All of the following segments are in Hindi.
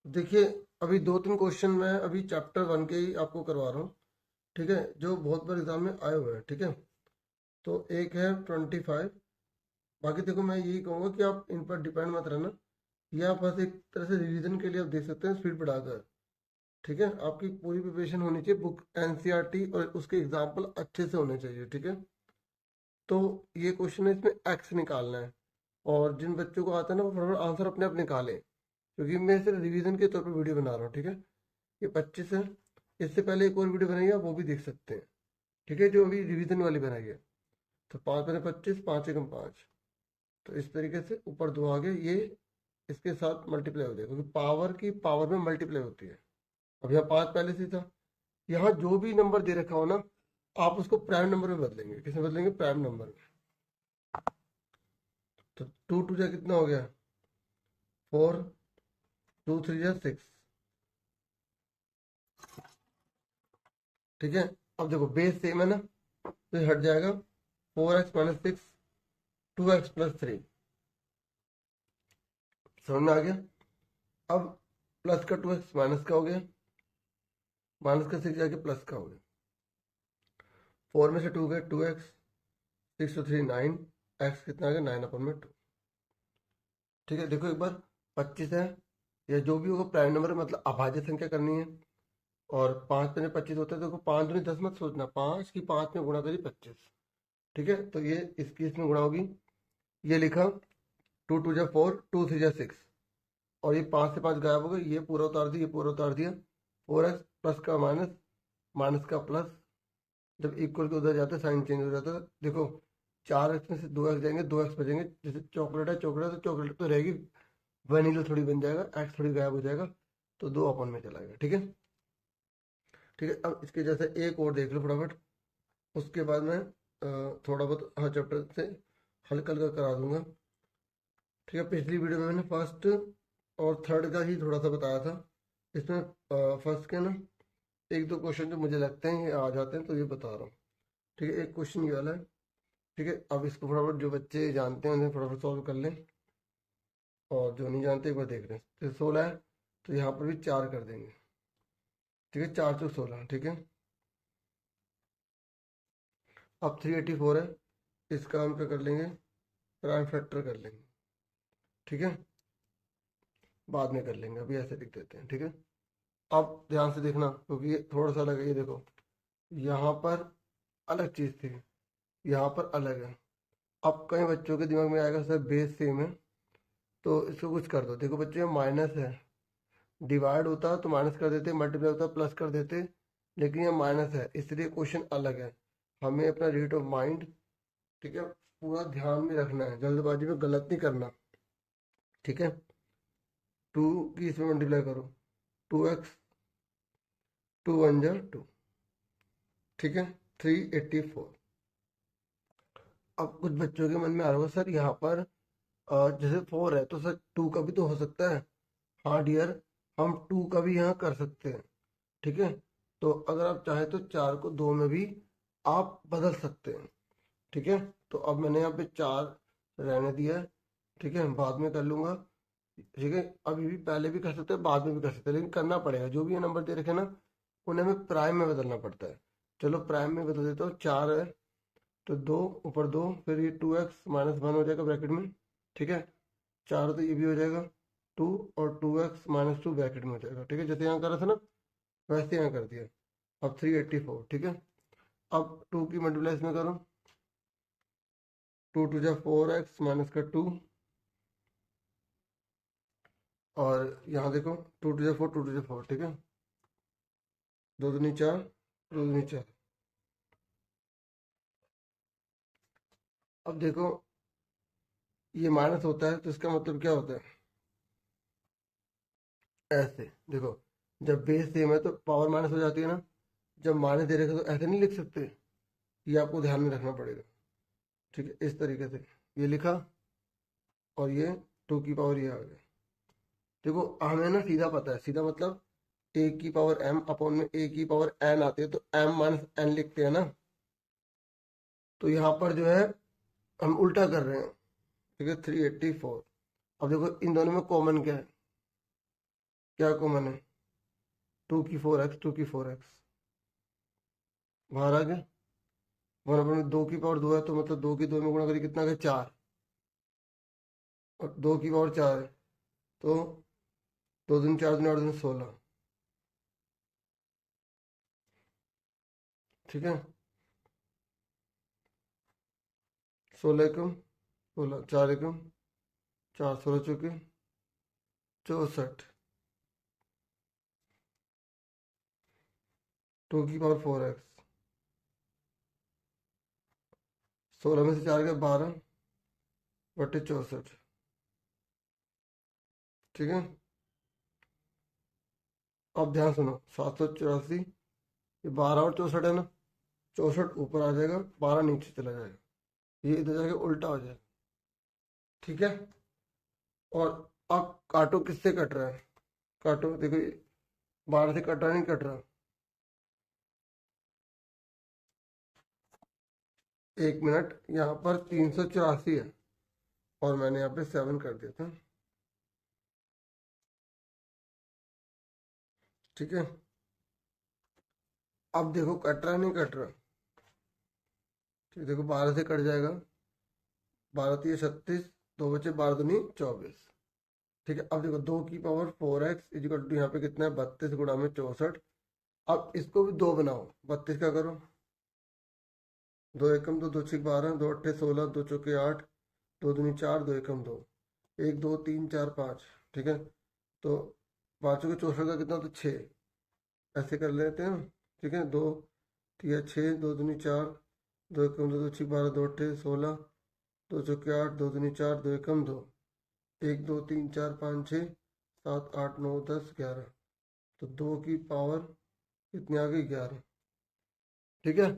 देखिए, अभी 2-3 क्वेश्चन मैं अभी चैप्टर 1 के ही आपको करवा रहा हूँ। ठीक है, जो बहुत बार एग्जाम में आए हुए हैं। ठीक है, तो एक है 25। बाकी देखो, मैं यही कहूँगा कि आप इन पर डिपेंड मत रहना। ये आप बस एक तरह से रिवीजन के लिए आप देख सकते हैं स्पीड बढ़ाकर। ठीक है, आपकी पूरी प्रिपरेशन होनी चाहिए, बुक एनसीईआरटी और उसके एग्जाम्पल अच्छे से होने चाहिए। ठीक है, तो ये क्वेश्चन है, इसमें एक्स निकालना है। और जिन बच्चों को आता है ना, वो फटाफट आंसर अपने आप निकालें, क्योंकि मैं सिर्फ रिवीजन के तौर पर वीडियो बना रहा हूँ। ठीक है, ये 25 है। इससे पहले एक और वीडियो बनाई है, आप वो भी देख सकते हैं। ठीक है, जो अभी रिवीजन वाली बनाई है। तो 5×25, 5×5। तो इस तरीके से ऊपर दो आ गए, ये इसके साथ मल्टीप्लाई हो जाएगा, क्योंकि पावर की पावर में मल्टीप्लाई होती है। अब यहाँ 5 पहले से था। यहाँ जो भी नंबर दे रखा हो ना, आप उसको प्राइम नंबर में बदलेंगे। किसमें बदलेंगे? प्राइम नंबर में। तो 2 2 जा कितना हो गया? 4। 2 3 जा 6। ठीक है, अब देखो बेस सेम है ना, तो ये हट जाएगा। 4x - 6, 2x+3। समझ में आ गया? अब प्लस का 2x माइनस का हो गया, माइनस का 6 जाके प्लस का हो गया। 4 में से 2 गए, 2x। 6 और 3 9। x कितना आ गया? 9/2। ठीक है, देखो एक बार। 25 है, या जो भी होगा प्राइम नंबर, मतलब अभाज्य संख्या करनी है। और 5×25 होता है। देखो 5 दूनी 10 मत सोचना, 5 की 5 में गुणा करी 25। ठीक है, तो ये इसकी इसमें गुणा होगी। ये लिखा 2 2 जा 4, 2 3 जा 6। और ये 5 से 5 गायब हो गए, ये पूरा उतार दिया, ये पूरा उतार दिया। 4x प्लस का माइनस, माइनस का प्लस। जब इक्वल के उधर जाते हैं साइन चेंज हो जाता है। देखो 4x में से 2x जाएंगे, 2x बचेंगे। जैसे चॉकलेट है, चॉकलेट है तो चॉकलेट तो रहेगी, वनीला थोड़ी बन जाएगा, एक्स थोड़ी गायब हो जाएगा। तो 2 अपन में चला गया। ठीक है। ठीक है, अब इसके जैसे एक और देख लो फटाफट। उसके बाद मैं थोड़ा बहुत हर चैप्टर से हल्का हल्का करा दूंगा। ठीक है, पिछली वीडियो में मैंने फर्स्ट और थर्ड का ही थोड़ा सा बताया था। इसमें फर्स्ट के ना एक दो क्वेश्चन जो मुझे लगते हैं ये आ जाते हैं, तो ये बता रहा हूँ। ठीक है, एक क्वेश्चन ये वाला है। ठीक है, अब इसको फटाफट जो बच्चे जानते हैं उन्हें फटाफट सॉल्व कर लें, और जो नहीं जानते एक बार देख लें। तो 16 है, तो यहाँ पर भी 4 कर देंगे। ठीक है, 4×16। ठीक है, अब 384 है, इसका हम क्या कर लेंगे? प्राइम फैक्टर कर लेंगे। ठीक है, बाद में कर लेंगे, अभी ऐसे लिख देते हैं। ठीक है, अब ध्यान से देखना, क्योंकि ये थोड़ा सा अलग है। ये देखो, यहाँ पर अलग चीज़ थी, यहाँ पर अलग है। अब कई बच्चों के दिमाग में आएगा सर बेस सेम है, तो इसको कुछ कर दो। देखो बच्चे, माइनस है, डिवाइड होता तो माइनस कर देते, मल्टीप्लाई होता प्लस कर देते, लेकिन ये माइनस है, इसलिए क्वेश्चन अलग है। हमें अपना रीड ऑफ माइंड, ठीक है, पूरा ध्यान में रखना है, जल्दबाजी में गलत नहीं करना। ठीक है, 2 की इसमें मल्टीप्लाई करो, 2x, 2 1 जा 2। ठीक है, 384। अब कुछ बच्चों के मन में आ रहा होगा सर यहाँ पर जैसे 4 है तो सर 2 का भी तो हो सकता है। हाँ डियर, हम 2 का भी यहाँ कर सकते हैं। ठीक है, तो अगर आप चाहें तो 4 को 2 में भी आप बदल सकते हैं। ठीक है, तो अब मैंने यहाँ पे 4 रहने दिया है। ठीक है, बाद में कर लूंगा। ठीक है, अभी भी पहले भी कर सकते हैं, बाद में भी कर सकते हैं, लेकिन करना पड़ेगा। जो भी ये नंबर दे रखे हैं ना, उन्हें हमें प्राइम में बदलना पड़ता है। चलो प्राइम में बदल देता हूँ। 4 है, तो 2 ऊपर 2, फिर ये 2x - 1 हो जाएगा ब्रैकेट में। ठीक है, 4 तो ये भी हो जाएगा 2, और 2x - 2 ब्रैकेट में हो जाएगा। ठीक है, जैसे यहाँ करा था ना, वैसे यहाँ कर दिया। अब 384। ठीक है, अब 2 की मल्टीप्लाई इसमें करो, 2 2 जा 4x - 2। और यहाँ देखो, 2 2 जा 4, 2 2 जा 4। ठीक है, 2 दूनी 4, 2 दूनी 4। अब देखो, ये माइनस होता है तो इसका मतलब क्या होता है? ऐसे देखो, जब बेस सेम है तो पावर माइनस हो जाती है ना। जब माइनस दे रखे तो ऐसे नहीं लिख सकते, ये आपको ध्यान में रखना पड़ेगा। ठीक है, इस तरीके से ये लिखा, और ये 2 की पावर ये आ गया। देखो हमें ना सीधा पता है, सीधा मतलब ए की पावर m अपॉन में ए की पावर n आती है, तो m - n लिखते हैं ना। तो यहाँ पर जो है हम उल्टा कर रहे हैं। ठीक है, 384। अब देखो इन दोनों में कॉमन क्या है? क्या कॉमन है, 2 की 4x, 2 की 4x बाहर आ गया। 1/2 की पावर 2 है, तो मतलब 2 की 2 में गुणा करिए, कितना गया 4, और 2 की पावर 4 है, तो 2 दूनी 4 दूनी 8 दूनी 16। ठीक है, 16 एकम 16, 4 एकम 4, 16 चौके 64, 2 की पावर 4x, 16 में से 4 गया 12/64। ठीक है, अब ध्यान सुनो, 784, ये 12 और 64 है ना, 64 ऊपर आ जाएगा, 12 नीचे चला जाएगा, ये इधर जाके उल्टा हो जाएगा। ठीक है, और अब काटो, किससे कट रहा है, काटो, देखो ये 12 से कट रहा नहीं कट रहा, 1 मिनट, यहाँ पर 384 है, और मैंने यहाँ पे 7 कर दिया था। ठीक है, अब देखो कट रहा नहीं कट रहा। ठीक, देखो 12 से कट जाएगा, 12×3 = 36, 2 बचे 12 दूनी 24। ठीक है, अब देखो 2 की पावर 4x इजिकल टू यहाँ पे कितना है 32 गुणा में 64। अब इसको भी 2 बनाओ, 32 का करो, 2 एकम 2, 2×6 = 12, 2 8 = 16, 2 चौके 8, 2 दूनी 4, 2 एकम 2, 1 2 3 4 5। ठीक है, तो 5 के 64 का कितना, तो 6, ऐसे कर लेते हैं। ठीक है, 2 3 6, 2 दूनी 4, 2 एकम 2, 2 6 = 12, 2 8 = 16, 2 चौके 8, 2 दूनी 4, 2 एकम 2, 1 2 3 4 5 6 7 8 9 10 11, तो 2 की पावर कितनी आ गई 11। ठीक है,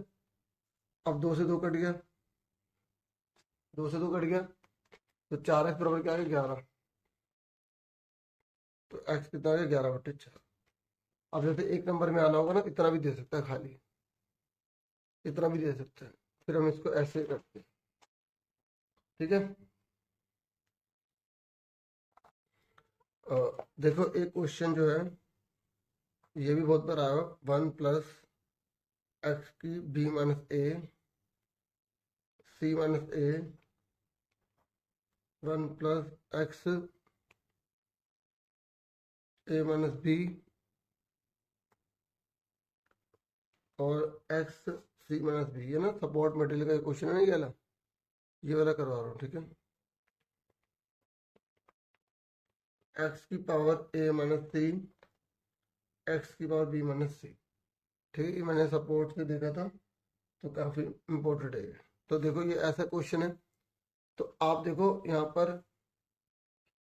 अब 2 से 2 कट गया, 2 से 2 कट गया, तो 4x बराबर क्या आ गया 11, तो x कितना आ गया 11/4। अब जैसे एक नंबर में आना होगा ना, इतना भी दे सकता है, खाली इतना भी दे सकता है, फिर हम इसको ऐसे करते हैं। ठीक है, देखो एक क्वेश्चन जो है, ये भी बहुत बार आया, 1 + x की b - a c - a 1 + x a - b और x c - b, ये ना सपोर्ट मटेरियल का क्वेश्चन है ना, ये वाला, ये वाला करवा रहा हूँ। ठीक है, x की पावर a - c, x की पावर b - c। ठीक है, ये मैंने सपोर्ट से देखा था, तो काफी इम्पोर्टेंट है ये। तो देखो ये ऐसा क्वेश्चन है, तो आप देखो यहाँ पर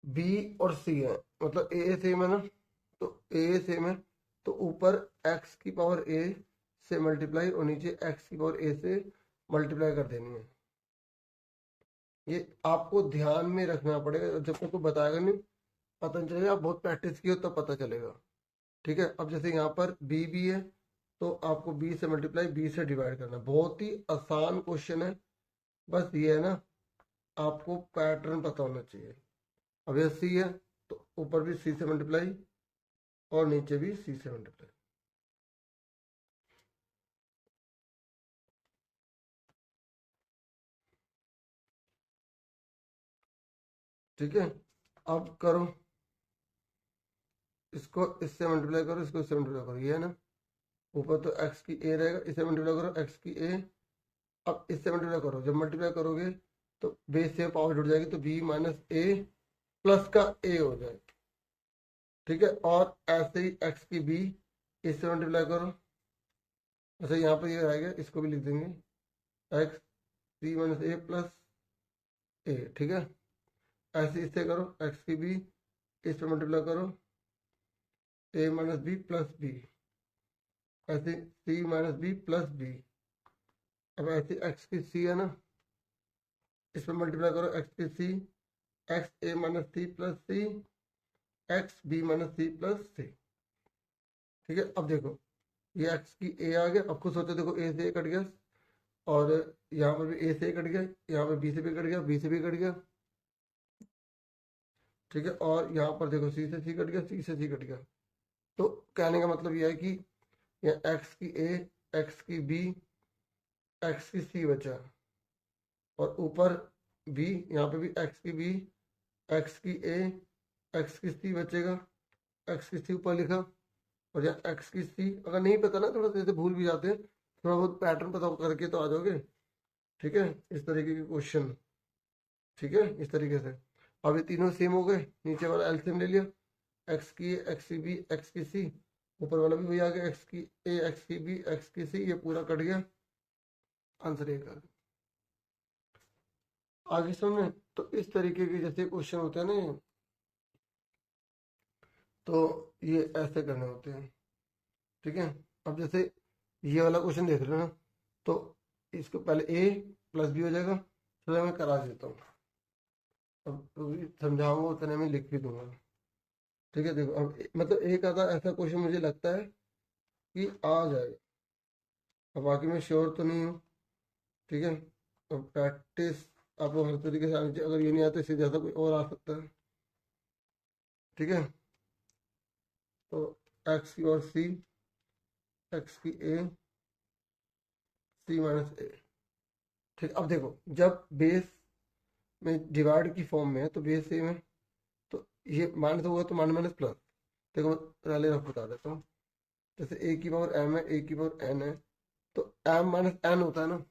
b और c है, मतलब a सेम है ना, तो a सेम है, तो ऊपर x की पावर a से मल्टीप्लाई और नीचे x की पावर a से मल्टीप्लाई कर देनी है। ये आपको ध्यान में रखना पड़ेगा, जब तक को बताएगा नहीं पता नहीं चलेगा, आप बहुत प्रैक्टिस की हो तब पता चलेगा। ठीक है, अब जैसे यहाँ पर b भी है, तो आपको b से मल्टीप्लाई b से डिवाइड करना, बहुत ही आसान क्वेश्चन है, बस ये है ना, आपको पैटर्न पता होना चाहिए। अब यह c है, तो ऊपर भी c से मल्टीप्लाई और नीचे भी c से मल्टीप्लाई। ठीक है, अब करो, इसको इससे मल्टीप्लाई करो, इसको इससे मल्टीप्लाई करो, ये है ना, ऊपर तो x की a रहेगा, इससे मल्टीप्लाई करो x की a, अब इससे मल्टीप्लाई करो, जब मल्टीप्लाई करोगे तो बेस से पावर जुड़ जाएगी, तो b - a प्लस का a हो जाएगा। ठीक है, और ऐसे ही x की b, इससे मल्टीप्लाई करो, अच्छा यहाँ पर ये आएगा, इसको भी लिख देंगे, x c - a plus a। ठीक है, ऐसे इससे करो, x की b, इस पर मल्टीप्लाई करो, a - b प्लस b, ऐसे c - b प्लस b। अब ऐसे x की c है ना, इस पर मल्टीप्लाई करो, x की c, x a - c plus c, x b - c plus c। ठीक है, अब देखो ये x की a आ गया, अब खुद सोचो, देखो a से a कट गया, और यहाँ पर भी a से a कट गया, यहाँ पर b से भी कट गया, b से भी कट गया। ठीक है। और यहाँ पर देखो सी से सी कट गया, सी से सी कट गया। तो कहने का मतलब यह है कि यह एक्स की ए, एक्स की बी, एक्स की सी बचा, और ऊपर बी, यहाँ पे भी एक्स की बी, एक्स की ए, एक्स की सी बचेगा, एक्स की सी ऊपर लिखा, और यहाँ एक्स की सी। अगर नहीं पता ना, थोड़ा सा जैसे भूल भी जाते हैं, थोड़ा बहुत पैटर्न पता करके तो आ जाओगे। ठीक है, इस तरीके के क्वेश्चन। ठीक है, इस तरीके से। अब ये तीनों सेम हो गए, नीचे वाला एलसीएम ले लिया, एक्स की ए, एक्स की बी, एक्स की सी, ऊपर वाला भी वही आ गया, एक्स की ए, एक्स की बी, एक्स की सी, ये पूरा कट गया, आंसर एक आ गया। आगे समझे? तो इस तरीके के जैसे क्वेश्चन होते हैं ना ये, तो ये ऐसे करने होते हैं। ठीक है। अब जैसे ये वाला क्वेश्चन देख रहे हो ना, तो इसको पहले ए प्लस बी हो जाएगा। चलो मैं करा देता हूँ, अब समझाऊंगा उतने में लिख भी दूंगा। ठीक है, देखो अब मतलब एक आधा ऐसा क्वेश्चन मुझे लगता है कि आ जाएगा, अब बाकी मैं श्योर तो नहीं हूँ। ठीक है, अब प्रैक्टिस आपको हर तरीके से आनी चाहिए, अगर ये नहीं आता इससे ज़्यादा कोई और आ सकता है। ठीक है, तो एक्स की और सी, एक्स की ए, सी माइनस ए। ठीक, अब देखो जब बेस में डिवाइड की फॉर्म में है तो बेस सेम है, तो ये माइनस होगा तो माइनस माइनस प्लस। देखो मैं पहले रफ बता देता हूँ, जैसे ए की पावर एम है, ए की पावर एन है, तो एम माइनस एन होता है ना।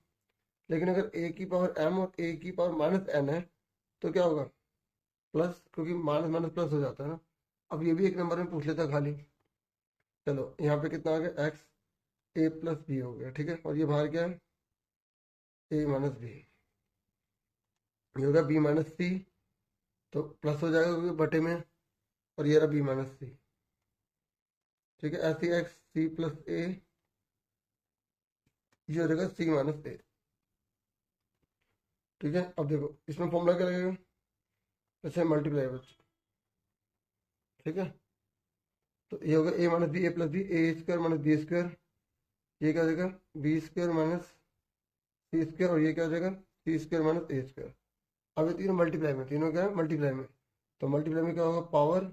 लेकिन अगर ए की पावर एम और ए की पावर माइनस एन है तो क्या होगा? प्लस, क्योंकि माइनस माइनस प्लस हो जाता है ना। अब ये भी एक नंबर में पूछ लेता है खाली। चलो यहाँ पे कितना आ गया? एक्स ए प्लस बी हो गया। ठीक है, और ये बाहर क्या है? ए माइनस बी। ये होगा बी माइनस सी, तो प्लस हो जाएगा क्योंकि बटे में, और ये रहा बी माइनस सी। ठीक है, ऐसे एक्स सी प्लस ए, ये हो जाएगा सी माइनस ए। ठीक है, अब देखो इसमें फॉर्मूला क्या लगेगा? जैसे मल्टीप्लाई बच्चे। ठीक है, तो ये होगा ए माइनस बी, ए प्लस बी, ए स्क्वायर माइनस बी स्क्वायर, ये क्या हो जाएगा? बी स्क्वायर माइनस सी स्क्वायर, और ये क्या हो जाएगा? सी स्क्वायर माइनस ए स्क्वायर। अब ये तीनों मल्टीप्लाई में, तीनों क्या है? मल्टीप्लाई में। तो मल्टीप्लाई में क्या होगा? पावर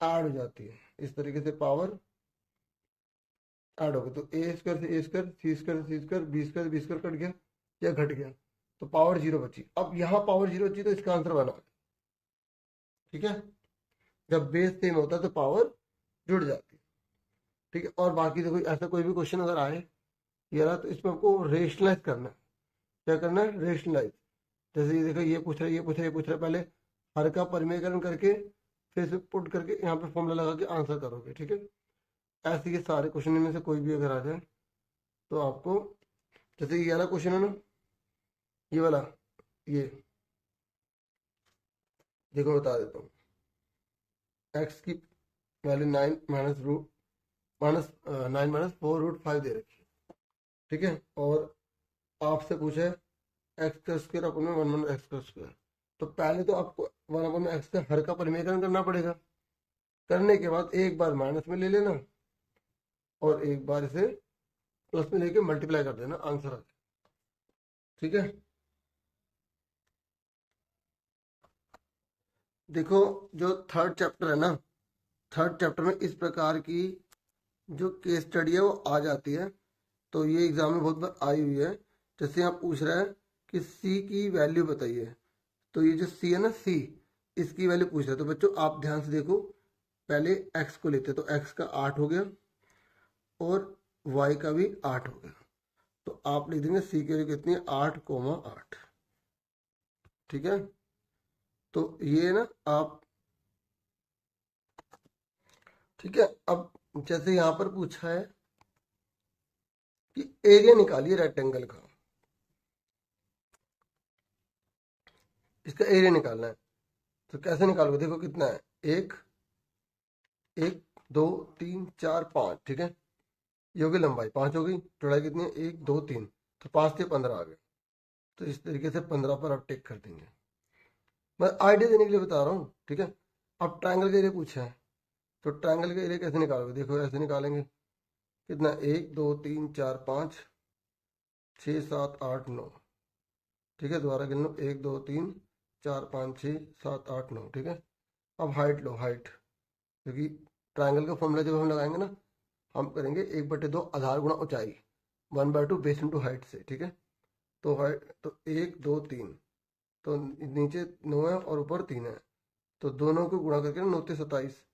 ऐड हो जाती है, इस तरीके से पावर ऐड होगा। तो ए स्क्वायर से ए स्क्वायर, सी स्क्वायर से सी स्क्वायर, बी स्क्वायर कट गया या घट गया, तो पावर जीरो बची। अब यहाँ पावर जीरो बची तो इसका आंसर बना। ठीक है, जब बेस सेम होता है तो पावर जुड़ जाती है। ठीक है, और बाकी देखो ऐसा कोई भी क्वेश्चन अगर आए ये रहा, तो इसमें आपको रेशनलाइज करना है। क्या करना है? रेशनलाइज। जैसे ये देखो, ये पूछ रहा है, ये पूछ रहा है, ये पूछ रहा है, पहले हर का परिमेयकरण करके फिर से पुट करके यहाँ पे फॉर्मूला लगा के आंसर करोगे। ठीक है, ऐसे ये सारे क्वेश्चन में से कोई भी अगर आ जाए तो आपको, जैसे ये वाला क्वेश्चन है ना, ये वाला, ये देखो बता देता हूँ। एक्स की value 9 minus root minus 9 minus 4√5 दे रखी है। ठीक है, और आपसे पूछा है एक्स का स्क्वायर अपन में 1 एक्स का स्क्वायर। तो पहले तो आपको 1 एक्स का हर का परिमेयकरण करना पड़ेगा। करने के बाद एक बार माइनस में ले लेना और एक बार इसे प्लस में लेके मल्टीप्लाई कर देना, आंसर आ जाए। ठीक है, देखो जो थर्ड चैप्टर है ना, थर्ड चैप्टर में इस प्रकार की जो केस स्टडी है वो आ जाती है। तो ये एग्जाम में बहुत बार आई हुई है। जैसे यहाँ पूछ रहा है कि सी की वैल्यू बताइए, तो ये जो सी है ना, सी, इसकी वैल्यू पूछ रहा है। तो बच्चों आप ध्यान से देखो, पहले एक्स को लेते हैं, तो एक्स का 8 हो गया और वाई का भी 8 हो गया। तो आप लिख देंगे सी की वैल्यू कितनी है? 8,8। ठीक है, तो ये ना आप, ठीक है। अब जैसे यहाँ पर पूछा है कि एरिया निकालिए रेक्टेंगल का, इसका एरिया निकालना है। तो कैसे निकालोगे? देखो कितना है, एक एक, दो, तीन, चार, पाँच। ठीक है, ये होगी लंबाई, 5 हो गई। चौड़ाई कितनी है? 1, 2, 3, तो 5 से 15 आ गए। तो इस तरीके से 15 पर आप टिक कर देंगे। मैं आइडिया देने के लिए बता रहा हूँ। ठीक है, अब ट्रायंगल का एरिया पूछा है, तो ट्रायंगल का एरिया कैसे निकालोगे? देखो ऐसे निकालेंगे, कितना? 1, 2, 3, 4, 5, 6, 7, 8, 9। ठीक है, दोबारा गिन लो, 1, 2, 3, 4, 5, 6, 7, 8, 9। ठीक है, अब हाइट लो, हाइट, क्योंकि ट्रायंगल का फॉर्मूला जब हम लगाएंगे ना, हम करेंगे 1/2 आधार गुणा ऊंचाई, 1/2 बेस इंटू हाइट से, ठीक है। तो हाइट तो 1 2 3, तो नीचे 9 है और ऊपर 3 है, तो दोनों को गुणा करके 9 से 27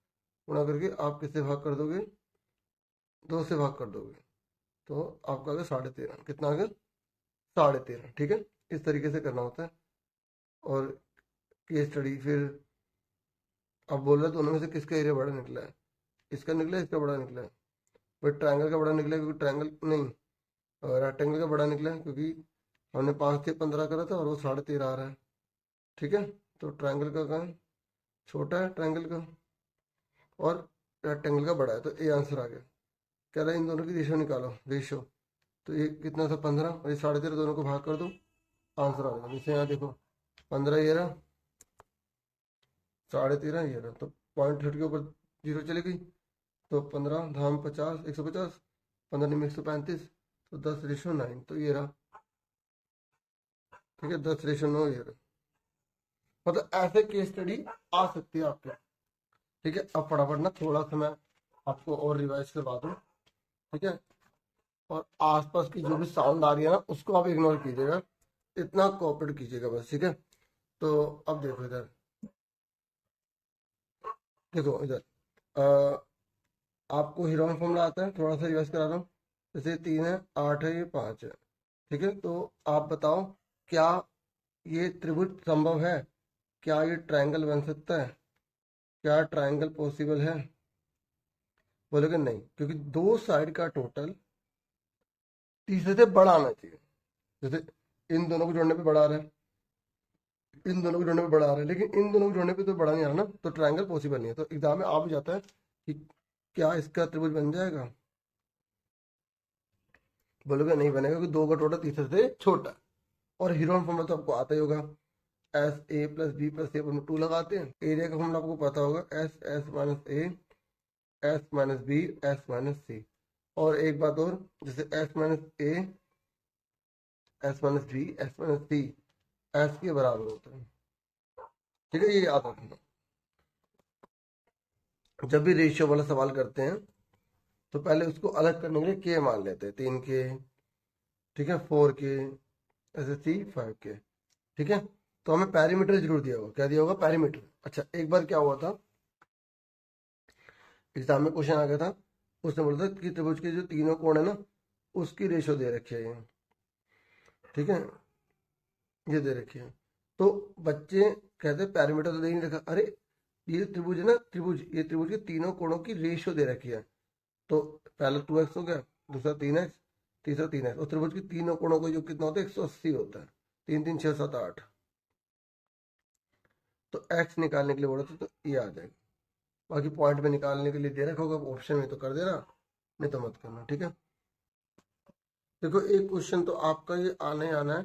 गुणा करके आप किससे भाग कर दोगे, 2 से भाग कर दोगे, तो आपका आ गया 13.5, कितना आ गया 13.5, ठीक है। इस तरीके से करना होता है। और केस स्टडी फिर अब बोल रहे दोनों में से किसका एरिया बड़ा निकला है, इसका निकला है, इसका बड़ा निकला है। बट ट्रायंगल का बड़ा निकला है, क्योंकि ट्रायंगल नहीं, रेक्टेंगल का बड़ा निकला है, क्योंकि हमने 5 से 15 करा था और वो 13.5 आ रहा है, ठीक है। तो ट्रायंगल का कहाँ है, छोटा है ट्रायंगल का, और रेक्टेंगल का बड़ा है, तो ये आंसर आ गया। कह रहा है इन दोनों की रेशियो निकालो, रेशियो, तो ये कितना था 15 और ये 13.5, दोनों को भाग कर दो, आंसर आ जाएगा। जैसे यहाँ देखो 15 ये रहा, 13.5 ये रहा, तो पॉइंट थर्टी के ऊपर जीरो चली गई, तो 15 धाम 50, 150, 15 में 135, तो 10:9, तो ये रहा, ठीक है, 10:9 ये रहा। मतलब ऐसे केस स्टडी आ सकती है आपके, ठीक है। अब फटाफट ना थोड़ा सा मैं आपको और रिवाइज करवा दूँ, ठीक है। और आसपास की जो भी साउंड आ रही है ना, उसको आप इग्नोर कीजिएगा, इतना कोऑपरेट कीजिएगा बस, ठीक है। तो अब देखो इधर, देखो इधर, आपको हीरोन फॉर्मूला आता है, थोड़ा सा रिवाइज करा रहा हूँ। जैसे 3 है, 8 है, ये 5 है, ठीक है। तो आप बताओ क्या ये त्रिभुज संभव है, क्या ये ट्रायंगल बन सकता है, क्या ट्रायंगल पॉसिबल है, बोलोगे नहीं, क्योंकि दो साइड का टोटल तीसरे से बड़ा आना चाहिए। जैसे इन दोनों को जोड़ने पे बड़ा आ रहा है, इन दोनों को जोड़ने पे बड़ा आ रहा है, लेकिन इन दोनों को जोड़ने पे तो बड़ा नहीं आ रहा ना, तो ट्रायंगल पॉसिबल नहीं है। तो एग्जाम में आ भी जाता है कि क्या इसका त्रिभुज बन जाएगा, बोलोगे नहीं बनेगा, क्योंकि दो का टोटल तीसरे से छोटा है। और हीरोन फॉर्मूला तो आपको आता ही होगा, S A plus B plus C अपन 2 लगाते हैं। एरिया का फॉर्मूला आपको पता होगा, S S minus A, S minus B, S minus C. और एक बात और, जैसे S minus A, S minus B, S minus C S के बराबर होता है, ठीक है। ये याद रखना, जब भी रेशियो वाला सवाल करते हैं तो पहले उसको अलग करने के लिए के मान लेते हैं, 3 के, ठीक है, 4 के, ऐसे सी 5 के, ठीक है। तो हमें पैरामीटर जरूर दिया होगा, क्या दिया होगा, पैरामीटर। अच्छा, एक बार क्या हुआ था, एग्जाम में क्वेश्चन आ गया था, उसने बोला था कि त्रिभुज के जो तीनों कोण है ना, उसकी रेशियो दे रखी है ये, ठीक है, ये दे रखी है। तो बच्चे कहते हैं पैरामीटर तो दे नहीं रखा, अरे ये त्रिभुज है ना, त्रिभुज, ये त्रिभुज के तीनों कोणों की रेशियो दे रखी है। तो पहला 2x हो गया, दूसरा 3x, तीसरा 3x, और त्रिभुज के तीनों कोणों को जो कितना होता है, 180 होता है, 3 3 6 7 8। तो x निकालने के लिए बोला था, तो ये आ जाएगा। बाकी पॉइंट में निकालने के लिए दे रखा होगा ऑप्शन में, तो कर देना, नहीं तो मत करना, ठीक है। देखो एक क्वेश्चन तो आपका ये आना ही आना है,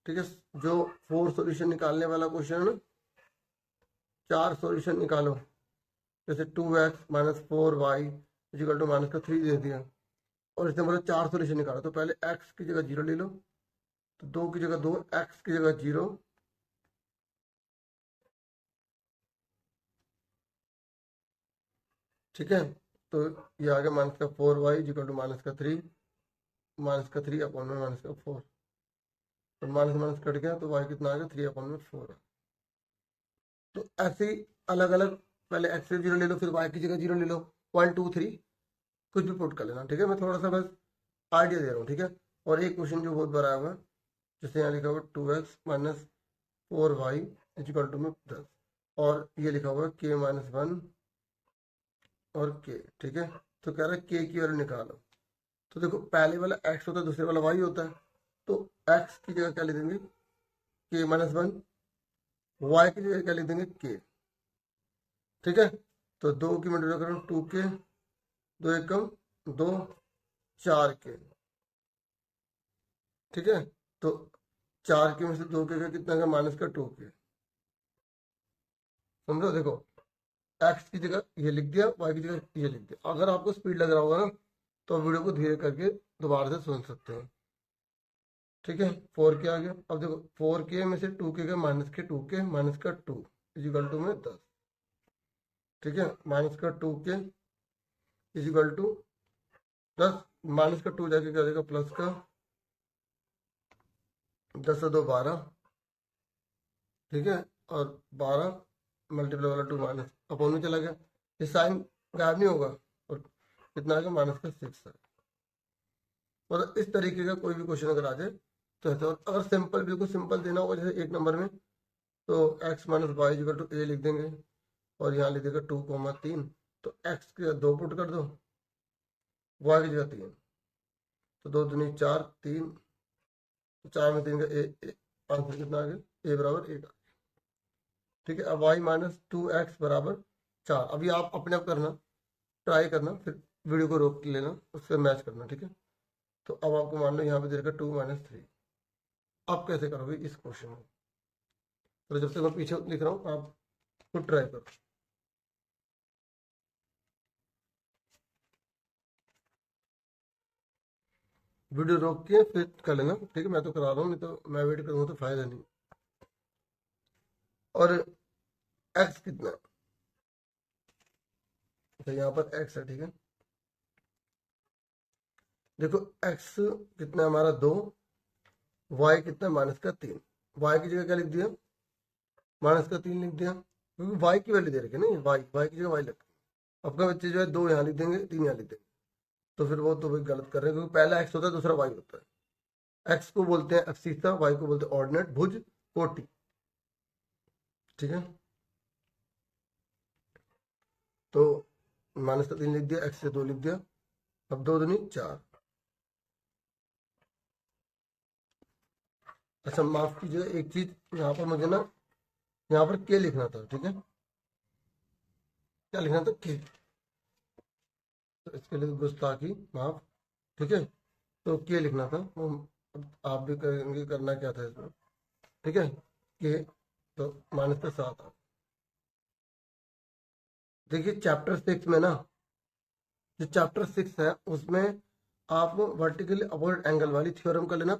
ठीक है। जो 4 सॉल्यूशन निकालने वाला क्वेश्चन है ना, 4 सॉल्यूशन निकालो। जैसे 2x minus 4y is equal to minus का 3 दे दिया, और इसने बोला 4 सॉल्यूशन निकालो, तो पहले x की जगह 0 ले लो, तो 2 की जगह 2, x की जगह 0, ठीक है। तो ये आ गया माइनस का 4y इजिकल टू माइनस का 3, माइनस का 3 अपॉन में माइनस का 4, तो माइनस माइनस कट गया, तो y कितना आ गया, 3 अपॉन में 4। तो ऐसे ही अलग अलग, पहले x से 0 ले लो, फिर y की जगह 0 ले लो, 1 2 3 कुछ भी पुट कर लेना, ठीक है। मैं थोड़ा सा बस आइडिया दे रहा हूँ, ठीक है। और एक क्वेश्चन जो बहुत बड़ा हुआ है, जैसे यहाँ लिखा हुआ 2x minus 4y is equal to में 10, और ये लिखा हुआ k माइनस 1 और k, ठीक है। तो कह रहा है k की वैल्यू निकालो। तो देखो पहले वाला x होता है, दूसरे वाला y होता है, तो x की जगह क्या लिख देंगे, k माइनस 1, y की जगह क्या लिख देंगे, k, ठीक है। तो 2 की मल्टीप्लाई करो 2k, 2 एकम 2, 4k, ठीक है। तो 4k में से 2k का कितना का, माइनस का 2k, समझो। देखो x की जगह ये लिख दिया, y की जगह ये लिख दिया। अगर आपको स्पीड लग रहा होगा ना, तो वीडियो को धीरे करके दोबारा से सुन सकते हैं, ठीक है। 4k आ गया। अब देखो 4k में से 2k का माइनस के 2k माइनस का 2 इजिकल टू में 10, ठीक है, माइनस का 2k is equal to 10, minus का 2 जाके क्या हो जाएगा प्लस का 10 से 2 12, ठीक है, और 12 मल्टीप्लाई वाला 2 माइनस अपॉन में चला गया, ये साइन गायब नहीं होगा और कितना आएगा माइनस का 6 है। मतलब इस तरीके का कोई भी क्वेश्चन अगर आ जाए तो ऐसा, और अगर सिंपल बिल्कुल सिंपल देना होगा जैसे 1 नंबर में तो x minus Y equal to A लिख देंगे और यहाँ लिख देगा 2,3, तो x के 2 पुट कर दो, y की जगह 3, तो 2 दूनी 4, 3, 4 में 3 का ए, आंसर कितना आ गया a बराबर 1, ठीक है। अब y माइनस 2x बराबर 4, अभी आप अपने आप करना, ट्राई करना, फिर वीडियो को रोक लेना, उससे मैच करना, ठीक है। तो अब आपको मान लो यहाँ पे दे रखा 2 माइनस 3, आप कैसे करोगे इस क्वेश्चन में, तो जब तक मैं पीछे लिख रहा हूँ आप खुद ट्राई करो। वीडियो रोक के फिर कर लेना, ठीक है, मैं तो करा रहा हूँ, नहीं तो मैं वेट करूँगा तो फायदा नहीं। और x कितना है, तो यहाँ पर x है, ठीक है। देखो x कितना है हमारा 2, y कितना है माइनस का 3, y की जगह क्या लिख दिया माइनस का 3 लिख दिया, क्योंकि y की वैल्यू दे रखी है ना, y की जगह y लग, आपका बच्चे जो है 2 यहाँ लिख देंगे 3 यहाँ लिख देंगे, तो फिर वो तो भाई गलत कर रहे हैं, क्योंकि पहला x होता है दूसरा y होता है। x को बोलते हैं अक्षीता, y को बोलते हैं ऑर्डिनेट, भुज, कोटि, ठीक है। तो माइनस का 3 लिख दिया, x से 2 लिख दिया, अब 2 दूनी 4। अच्छा माफ कीजिएगा एक चीज, यहाँ पर मुझे ना यहाँ पर के लिखना था, ठीक है, क्या लिखना था के, तो इसके लिए गुस्ताखी माफ, ठीक है, तो के लिखना था, आप भी करेंगे, करना क्या था इसमें, ठीक है, के, तो माइनस का 7। देखिए चैप्टर 6 में ना, जो चैप्टर 6 है उसमें आप वर्टिकली अपोजिट एंगल वाली थ्योरम कर लेना,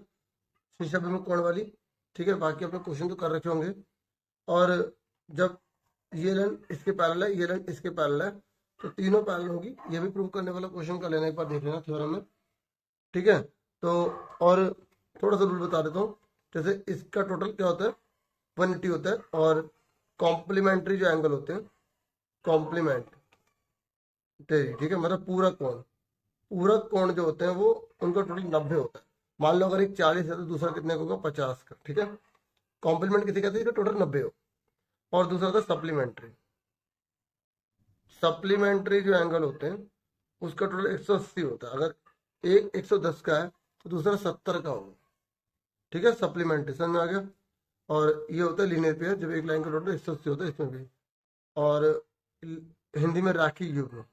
शीर्षाभिमुख कोण वाली, ठीक है, बाकी अपने क्वेश्चन तो कर रखे होंगे। और जब ये लाइन इसके पैरेलल है, ये लाइन इसके पैरेलल है, तो तीनों पैरेलल होगी, ये भी प्रूव करने वाला क्वेश्चन कर लेना, एक बार देख लेना थ्योरम में, ठीक है। तो और थोड़ा सा रूल बता देता हूँ, जैसे इसका टोटल क्या होता है 180 होता है, और कॉम्प्लीमेंट्री जो एंगल होते हैं कॉम्प्लीमेंट, ठीक है, मतलब पूरा कोण जो होते हैं वो उनका टोटल 90 होता है। मान लो अगर एक 40 है तो दूसरा कितने का होगा 50 का, ठीक है। कॉम्प्लीमेंट किसी कहते हैं टोटल 90 हो, और दूसरा होता है सप्लीमेंट्री। सप्लीमेंट्री जो एंगल होते हैं उसका टोटल 180 होता है, अगर एक 110 का है तो दूसरा 70 का होगा, ठीक है, सप्लीमेंट्री, समझ में आ गया। और ये होता है लीनियर पेयर, जब एक लाइन का टोटल 180 होता है, इसमें भी। और हिंदी में रैखिक युग्म,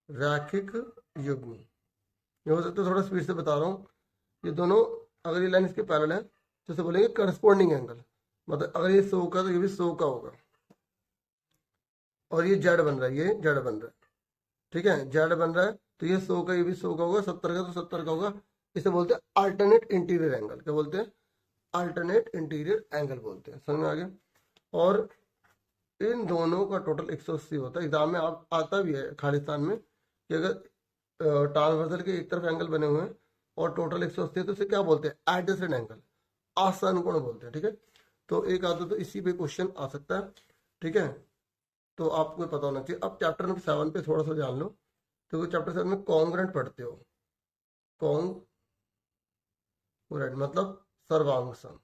रैखिक युग्म, ये हो सकता है, थोड़ा स्पीड से बता रहा हूँ, ये दोनों अगर ये लाइन इसके पैरेलल है तो इसे बोलेंगे करस्पॉन्डिंग एंगल, मतलब अगर ये 100 का तो ये भी 100 का होगा, और ये जेड बन रहा है, ये जेड बन रहा है, ठीक है, जेड बन रहा है, तो ये 100 का ये भी 100 का होगा, 70 का तो 70 का होगा, इसे बोलते हैं अल्टरनेट इंटीरियर एंगल, क्या बोलते हैं अल्टरनेट इंटीरियर एंगल बोलते हैं, समझ में आ गया। और इन दोनों का टोटल 180 होता है, एग्जाम में आप आता भी है खालिस्तान में कि अगर ट्रांसवर्सल के एक तरफ एंगल बने हुए हैं और टोटल 180 है तो इसे क्या बोलते हैं एडजेसेंट एंगल, आसन कोण बोलते हैं, ठीक है। तो एक आधा तो इसी पे क्वेश्चन आ सकता है, ठीक है, तो आपको पता होना चाहिए। अब चैप्टर नंबर 7 पे थोड़ा सा जान लो, तो चैप्टर 7 में कॉन्ग्रेंट पढ़ते हो, कॉन्ग्रेंट मतलब सर्वांग सम,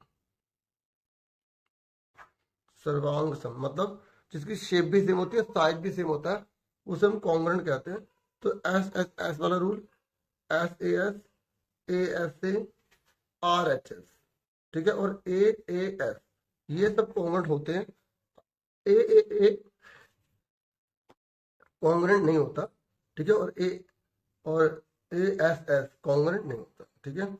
सर्वांग सम मतलब जिसकी शेप भी सेम होती है, साइज भी सेम होता है, उसे हम कॉन्ग्रेंट कहते हैं। तो एस एस एस वाला rule, S A S A R H S, ठीक है, और ए एस, ये सब कॉन्ग्रेंट होते हैं। ए कॉन्ग्रेंट नहीं होता, ठीक है, और एस एस कॉन्ग्रेंट नहीं होता, ठीक है,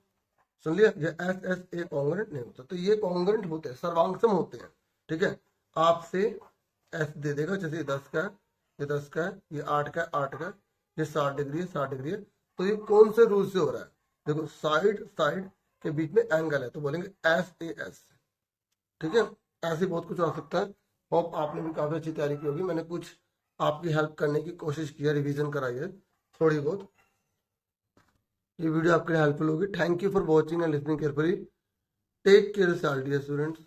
सुन लिया, ये एस एस ए कॉन्ग्रेंट नहीं होता, तो ये कॉन्ग्रेंट होते हैं, सर्वांगसम होते हैं, ठीक है। आपसे एस दे देगा, जैसे ये 10 का है, ये 10 का है, ये 8 का है, 8 का है, ये 60 डिग्री है, 60 डिग्री है, तो ये कौन से रूल से हो रहा है, देखो साइड के बीच में एंगल है, तो बोलेंगे एस ए एस, ठीक है। ऐसे बहुत कुछ आ सकता है। होप आपने भी काफी अच्छी तैयारी की होगी, मैंने कुछ आपकी हेल्प करने की कोशिश की है, रिवीजन कराई है थोड़ी बहुत। ये वीडियो आपके लिए हेल्पफुल होगी। Thank you for watching and listening carefully. Take care students.